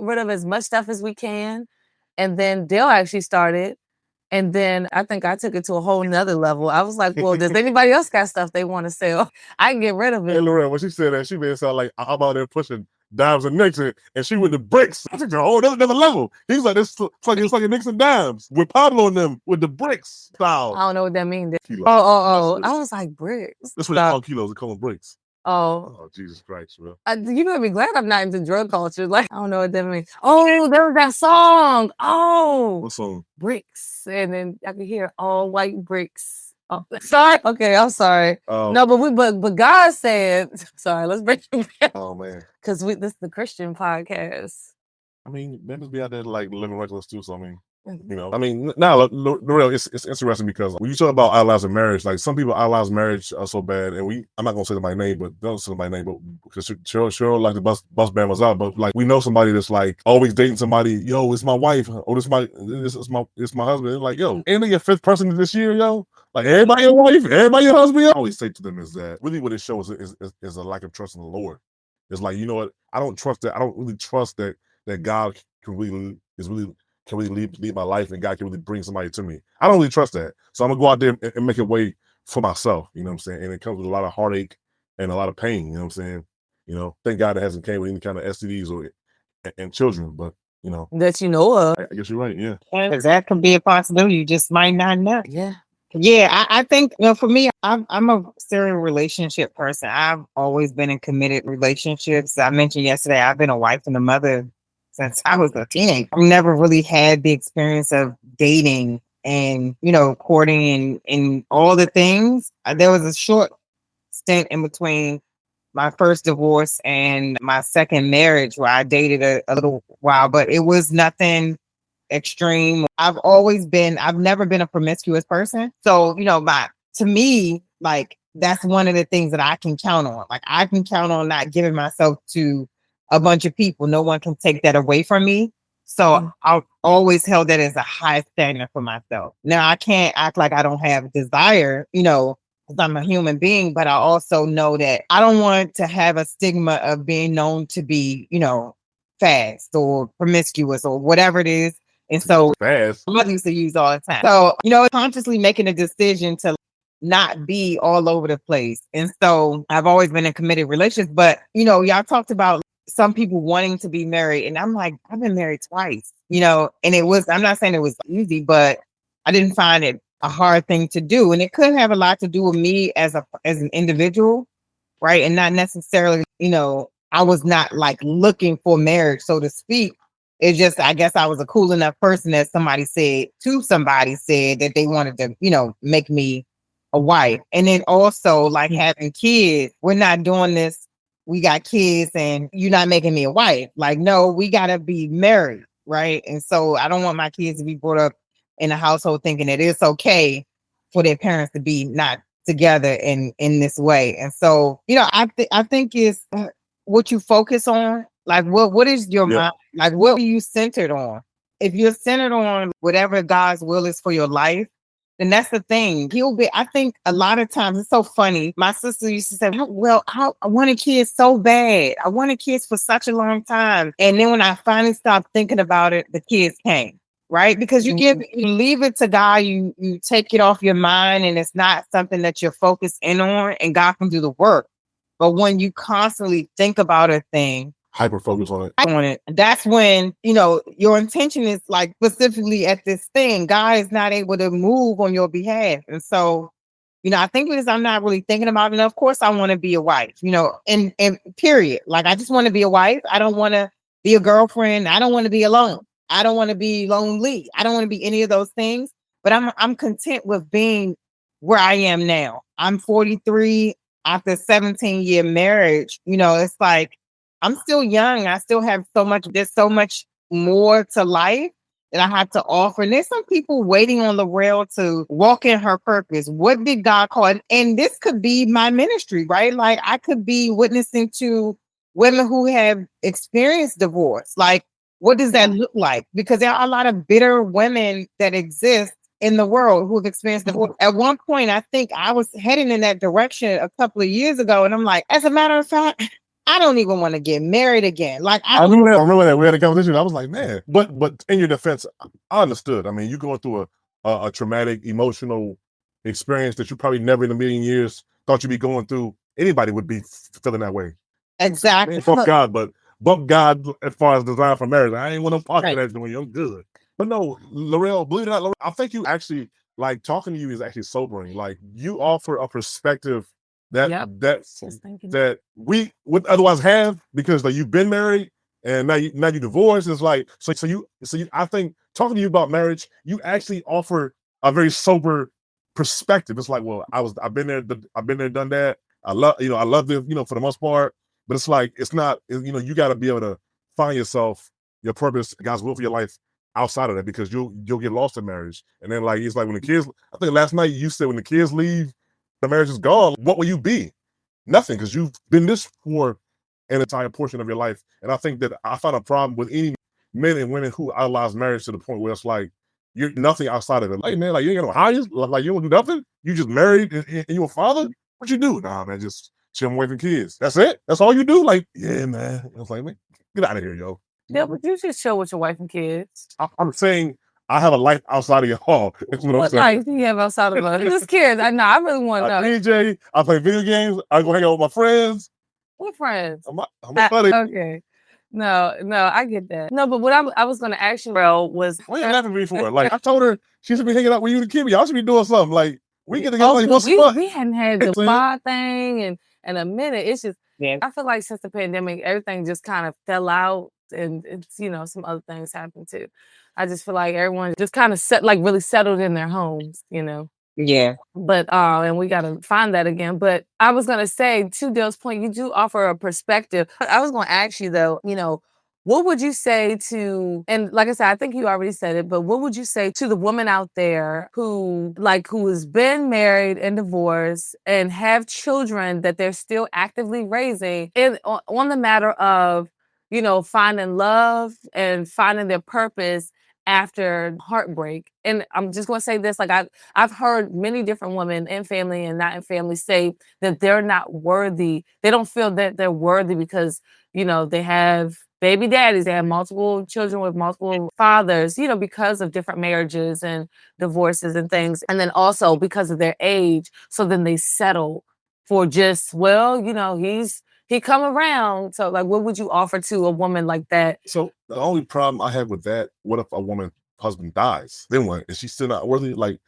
rid of as much stuff as we can. And then Dale actually started. And then I think I took it to a whole nother level. I was like, well, does anybody else got stuff they want to sell? I can get rid of it. Hey, Lorraine, when she said that, she made it sound like I'm out there pushing dimes and nicks, and she with the bricks. I took her a whole another level. He's like, it's like nicks and dimes. We're pounding on them with the bricks style. I don't know what that means. Oh. I was like, bricks. That's what they call kilos. They call them bricks. Oh, Jesus Christ, bro. You better be glad I'm not into drug culture. Like, I don't know what that means. Oh, there was that song. Oh. What song? Bricks. And then I could hear all white bricks. Oh, sorry. Okay, I'm sorry. No, but God said, sorry, let's break it down. Oh, man. Because this is the Christian podcast. I mean, men just be out there like living reckless too, so I mean, I mean, now, Lorel, it's interesting because when you talk about idolizing marriage, like some people idolize marriage so bad, and I'm not gonna say my name, but don't say my name, but because Cheryl like the bus band was out, but like we know somebody that's like always dating somebody, yo, it's my wife, or it's my husband. It's like, yo, ain't they your fifth person this year, yo? Like everybody your wife, everybody your husband. I always say to them is that really what it shows is a lack of trust in the Lord. It's like, you know what? I don't trust that. I don't really trust that God can really lead my life and God can really bring somebody to me. I don't really trust that. So I'm gonna go out there and make a way for myself, you know what I'm saying? And it comes with a lot of heartache and a lot of pain, you know what I'm saying? Thank God it hasn't came with any kind of STDs and children, but you know. That you know of. I guess you're right. Yeah. Because that could be a possibility. You just might not know. Yeah. Yeah, I think for me, I'm a serial relationship person. I've always been in committed relationships. I mentioned yesterday I've been a wife and a mother since I was a teen. I've never really had the experience of dating and courting and all the things. There was a short stint in between my first divorce and my second marriage where I dated a little while, but it was nothing extreme. I've never been a promiscuous person. So, to me, like, that's one of the things that I can count on. Like, I can count on not giving myself to a bunch of people. No one can take that away from me. So I've always held that as a high standard for myself. Now, I can't act like I don't have desire, because I'm a human being, but I also know that I don't want to have a stigma of being known to be, fast or promiscuous or whatever it is. And so Fast. I used to use all the time. So, consciously making a decision to not be all over the place. And so I've always been in committed relationships, but y'all talked about some people wanting to be married. And I'm like, I've been married twice, and I'm not saying it was easy, but I didn't find it a hard thing to do. And it could have a lot to do with me as an individual, right? And not necessarily, I was not like looking for marriage, so to speak. It's just, I guess I was a cool enough person that somebody said that they wanted to, make me a wife. And then also like having kids, we're not doing this. We got kids and you're not making me a wife. Like, no, we got to be married. Right. And so I don't want my kids to be brought up in a household thinking that it's okay for their parents to be not together in this way. And so, I think it's what you focus on. Like, what is your mind? Like, what are you centered on? If you're centered on whatever God's will is for your life, then that's the thing. I think a lot of times it's so funny. My sister used to say, well, I wanted kids so bad. I wanted kids for such a long time. And then when I finally stopped thinking about it, the kids came. Right? Because you leave it to God, you take it off your mind and it's not something that you're focused in on, and God can do the work. But when you constantly think about a thing, hyper focus on it, that's when, your intention is like specifically at this thing. God is not able to move on your behalf. And so, I think because I'm not really thinking about it. And of course, I want to be a wife, and period. Like, I just want to be a wife. I don't want to be a girlfriend. I don't want to be alone. I don't want to be lonely. I don't want to be any of those things. But I'm content with being where I am now. I'm 43 after a 17-year marriage. It's like, I'm still young. I still have there's so much more to life that I have to offer. And there's some people waiting on the rail to walk in her purpose. What did God call it? And this could be my ministry, right? Like, I could be witnessing to women who have experienced divorce. Like, what does that look like? Because there are a lot of bitter women that exist in the world who have experienced divorce. At one point, I think I was heading in that direction a couple of years ago. And I'm like, as a matter of fact, I don't even want to get married again. Like, I remember that we had a conversation. I was like, man, but in your defense, I understood. I mean, you're going through a traumatic, emotional experience that you probably never in a million years thought you'd be going through. Anybody would be feeling that way. Exactly. Fuck God, but God as far as design for marriage. I ain't want to talk to that when I'm good. But no, L'Oreal, believe it or not, I think you actually, like, talking to you is actually sobering. Like, you offer a perspective that we would otherwise have, because like you've been married and now you divorced. It's like so you I think talking to you about marriage, you actually offer a very sober perspective. It's like, well, I've been there, done that. I love this, for the most part. But it's like, it's not, you got to be able to find yourself, your purpose, God's will for your life outside of that, because you'll get lost in marriage. And then, like, it's like when the kids, I think last night you said when the kids leave, the marriage is gone. What will you be? Nothing, because you've been this for an entire portion of your life. And I think that I find a problem with any men and women who idolize marriage to the point where it's like, you're nothing outside of it. Like, man, like, you ain't got no hires, like you don't do nothing. You just married and you're a father. What you do? Nah, man, just chill away from kids. That's it? That's all you do? Like, yeah, man. I was like, man, get out of here, yo. Yeah, but you just chill with your wife and kids. I'm saying I have a life outside of your hall. What life do you have outside of us? Just kids. I know. I really want to know. DJ, I play video games. I go hang out with my friends. What friends? I'm a buddy. Okay. No, I get that. No, but what I was going to ask you, bro, was What you laughing at me for? Like, I told her she should be hanging out with you and Kimmy. Y'all should be doing something. Like, we get together like once a month. we hadn't had the Saying? spa thing in a minute. It's just, Yeah. I feel like since the pandemic, everything just kind of fell out, and it's, you know, some other things happened too. I just feel like everyone just kind of really settled in their homes, you know. Yeah. But and we gotta find that again. But I was gonna say, to Dale's point, you do offer a perspective. I was gonna ask you though, you know, what would you say to, and like I said, I think you already said it, but what would you say to the woman out there who has been married and divorced and have children that they're still actively raising, and on the matter of, you know, finding love and finding their purpose after heartbreak? And I'm just going to say this, like I've heard many different women in family and not in family say that they're not worthy. They don't feel that they're worthy because, you know, they have baby daddies, they have multiple children with multiple fathers, you know, because of different marriages and divorces and things. And then also because of their age. So then they settle for just, well, you know, he come around. So like, what would you offer to a woman like that? So the only problem I have with that, what if a woman's husband dies? Then what? Is she still not worthy? Like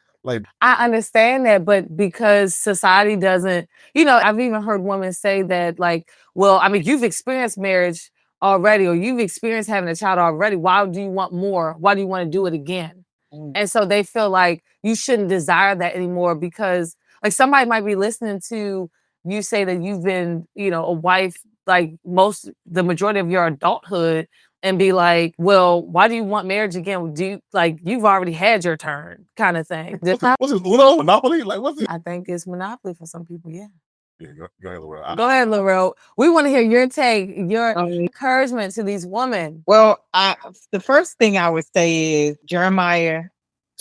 I understand that, but because society doesn't, you know, I've even heard women say that, like, well, I mean, you've experienced marriage already, or you've experienced having a child already. Why do you want more? Why do you want to do it again? And so they feel like you shouldn't desire that anymore because, like, somebody might be listening to you say that you've been, you know, a wife like the majority of your adulthood, and be like, well, why do you want marriage again? Do you, like, you've already had your turn, kind of thing. what's it, Uno? Monopoly? Like, what's it? I think it's Monopoly for some people, yeah. Yeah, go ahead, Laurel. Go ahead, Laurel. We want to hear your take, your encouragement to these women. Well, the first thing I would say is Jeremiah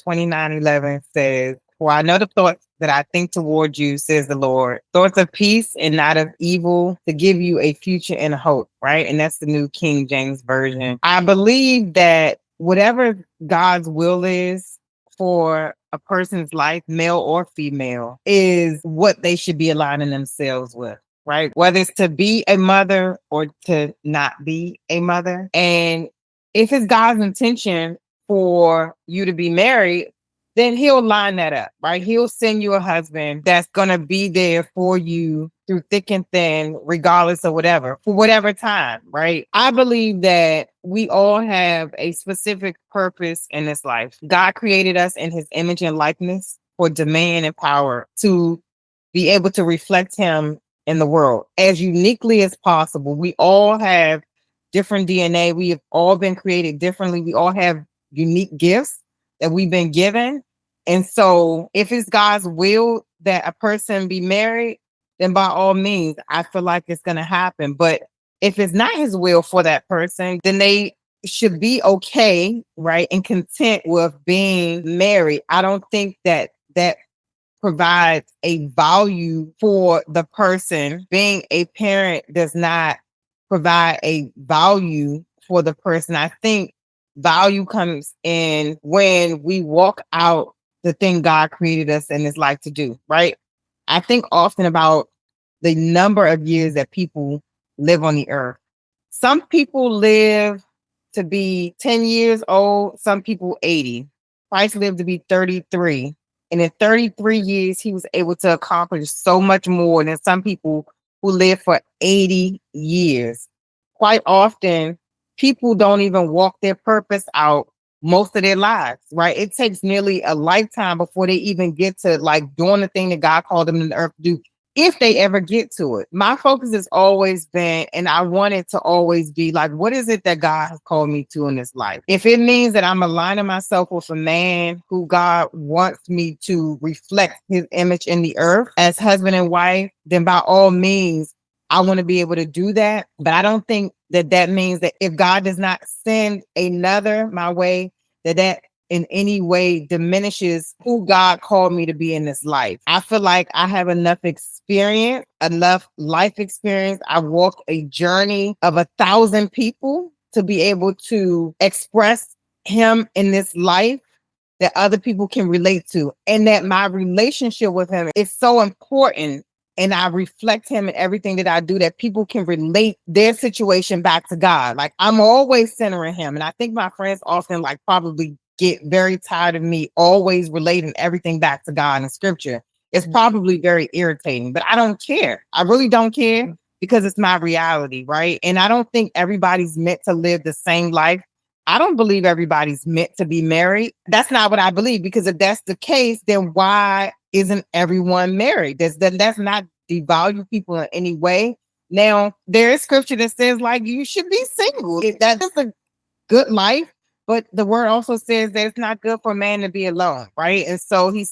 29:11 says, "For I know the thoughts that I think toward you, says the Lord, thoughts of peace and not of evil, to give you a future and a hope," right? And that's the New King James Version. I believe that whatever God's will is for a person's life, male or female, is what they should be aligning themselves with. Right? Whether it's to be a mother or to not be a mother. And if it's God's intention for you to be married, then he'll line that up, right? He'll send you a husband that's going to be there for you through thick and thin, regardless of whatever, for whatever time, right? I believe that we all have a specific purpose in this life. God created us in his image and likeness for dominion and power to be able to reflect him in the world as uniquely as possible. We all have different DNA. We have all been created differently. We all have unique gifts that we've been given. And so if it's God's will that a person be married, then by all means, I feel like it's going to happen. But if it's not his will for that person, then they should be okay, right? And content with being married. I don't think that provides a value for the person. Being a parent does not provide a value for the person. I think value comes in when we walk out the thing God created us in this life to do, right? I think often about the number of years that people live on the earth. Some people live to be 10 years old, some people 80. Christ lived to be 33. And in 33 years, he was able to accomplish so much more than some people who live for 80 years. Quite often, people don't even walk their purpose out most of their lives, right? It takes nearly a lifetime before they even get to like doing the thing that God called them in the earth to do, if they ever get to it. My focus has always been, and I want it to always be, like, what is it that God has called me to in this life? If it means that I'm aligning myself with a man who God wants me to reflect his image in the earth as husband and wife, then by all means, I want to be able to do that. But I don't think that means that if God does not send another my way, that in any way diminishes who God called me to be in this life. I feel like I have enough experience, enough life experience. I walked a journey of 1,000 people to be able to express him in this life that other people can relate to. And that my relationship with him is so important and I reflect him in everything that I do, that people can relate their situation back to God. Like, I'm always centering him. And I think my friends often like probably get very tired of me always relating everything back to God and scripture. It's probably very irritating, but I don't care. I really don't care because it's my reality, right? And I don't think everybody's meant to live the same life. I don't believe everybody's meant to be married. That's not what I believe, because if that's the case, then why isn't everyone married? That's not devalue people in any way. Now, there is scripture that says like you should be single. That's a good life, but the word also says that it's not good for a man to be alone, right? And so he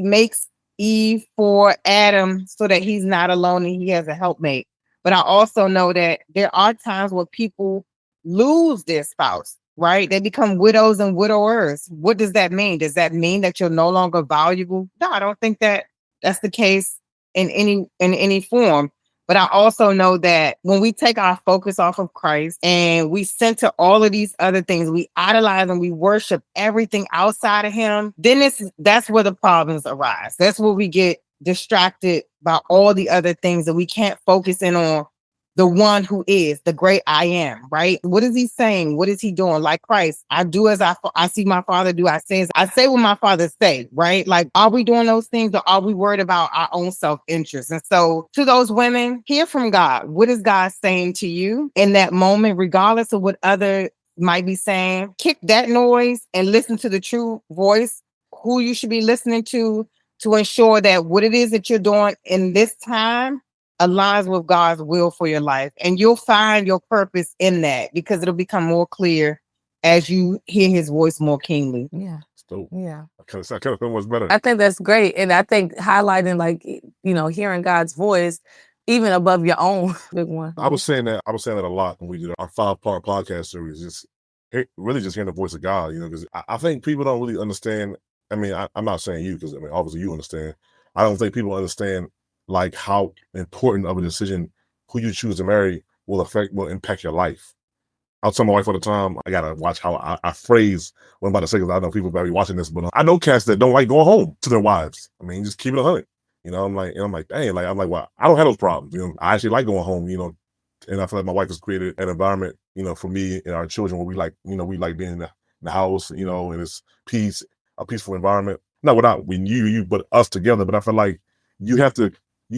makes Eve for Adam so that he's not alone and he has a helpmate. But I also know that there are times where people lose their spouse, right? They become widows and widowers. What does that mean? Does that mean that you're no longer valuable? No, I don't think that that's the case in any form. But I also know that when we take our focus off of Christ and we center all of these other things, we idolize and we worship everything outside of him, then that's where the problems arise. That's where we get distracted by all the other things that we can't focus in on the one who is the great I am, right? What is he saying? What is he doing? Like Christ, I do as I see my father do. I say what my father say, right? Like, are we doing those things, or are we worried about our own self-interest? And so to those women, hear from God. What is God saying to you in that moment, regardless of what other might be saying? Kick that noise and listen to the true voice, who you should be listening to ensure that what it is that you're doing in this time aligns with God's will for your life. And you'll find your purpose in that, because it'll become more clear as you hear his voice more keenly. Yeah. So Yeah. I kind of feel much better. I think that's great. And I think highlighting, like, hearing God's voice, even above your own, big one. I was saying that a lot when we did our 5-part podcast series. Just really just hearing the voice of God, because I think people don't really understand. I mean, I'm not saying you, because I mean, obviously you understand. I don't think people understand like how important of a decision who you choose to marry will impact your life. I'll tell my wife all the time, I gotta watch how I phrase what I'm about to say, because I know people might be watching this, but I know cats that don't like going home to their wives. I mean, just keep it 100. I'm like, dang, well, I don't have those problems. I actually like going home. And I feel like my wife has created an environment, for me and our children, where we like being in the house, and it's a peaceful environment. Not without you, but us together. But I feel like you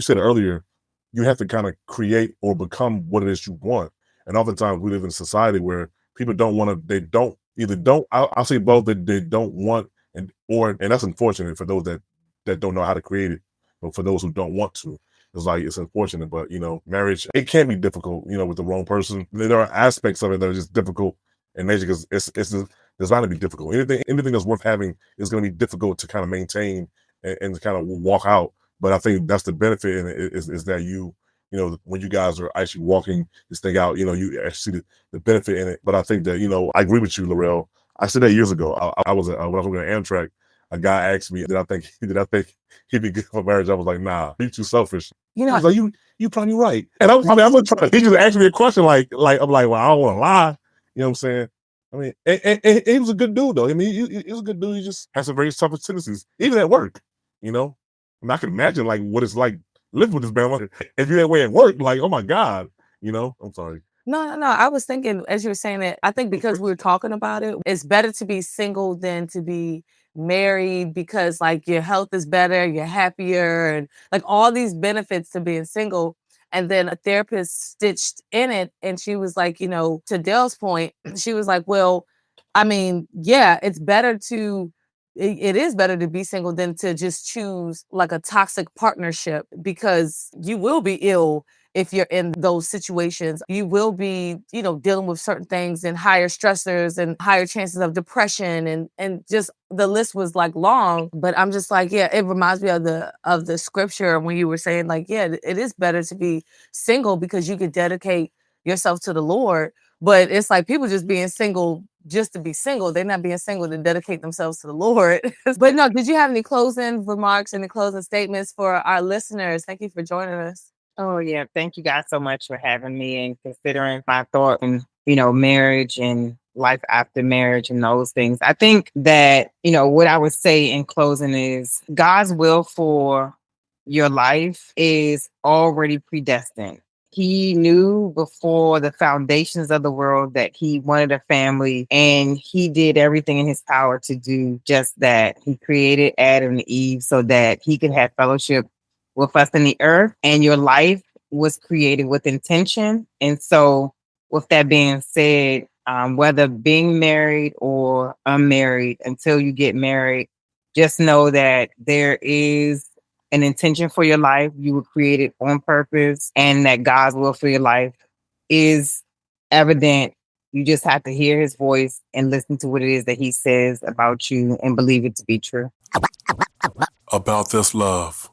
said earlier, you have to kind of create or become what it is you want. And oftentimes we live in a society where people I'll say both, that they don't want, and that's unfortunate for those that don't know how to create it. But for those who don't want to, it's unfortunate. But marriage, it can be difficult, with the wrong person. There are aspects of it that are just difficult in nature, because it's designed to be difficult. Anything that's worth having is going to be difficult to kind of maintain and to kind of walk out. But I think that's the benefit in it, is that when you guys are actually walking this thing out, you actually see the benefit in it. But I think that, I agree with you, Laurel. I said that years ago. I was when I was working at Amtrak, a guy asked me, did I think he'd be good for marriage? I was like, nah, you're too selfish. He was like, you probably right. And I'm not trying. He just asked me a question like I'm like, well, I don't want to lie. You know what I'm saying? I mean, and he was a good dude, though. I mean, he was a good dude. He just has some very tough tendencies, even at work. And I can imagine like what it's like living with this man. If you're that way at work, like, oh my God, I'm sorry. No. I was thinking, as you were saying it, I think because we were talking about it, it's better to be single than to be married, because like your health is better, you're happier, and like all these benefits to being single. And then a therapist stitched in it, and she was like, to Dale's point, she was like, well, I mean, yeah, it is better to be single than to just choose like a toxic partnership, because you will be ill if you're in those situations. You will be, dealing with certain things and higher stressors and higher chances of depression, and just the list was like long. But I'm just like, yeah, it reminds me of the scripture when you were saying like, yeah, it is better to be single because you could dedicate yourself to the Lord. But it's like people just being single just to be single. They're not being single to dedicate themselves to the Lord. But no, did you have any closing remarks, any closing statements for our listeners? Thank you for joining us. Oh yeah, thank you guys so much for having me and considering my thought on, marriage and life after marriage and those things. I think that, what I would say in closing is God's will for your life is already predestined. He knew before the foundations of the world that he wanted a family, and he did everything in his power to do just that. He created Adam and Eve so that he could have fellowship with us in the earth, and your life was created with intention. And so, with that being said, whether being married or unmarried, until you get married, just know that there is an intention for your life. You were created on purpose, and that God's will for your life is evident. You just have to hear his voice and listen to what it is that he says about you and believe it to be true. About this love.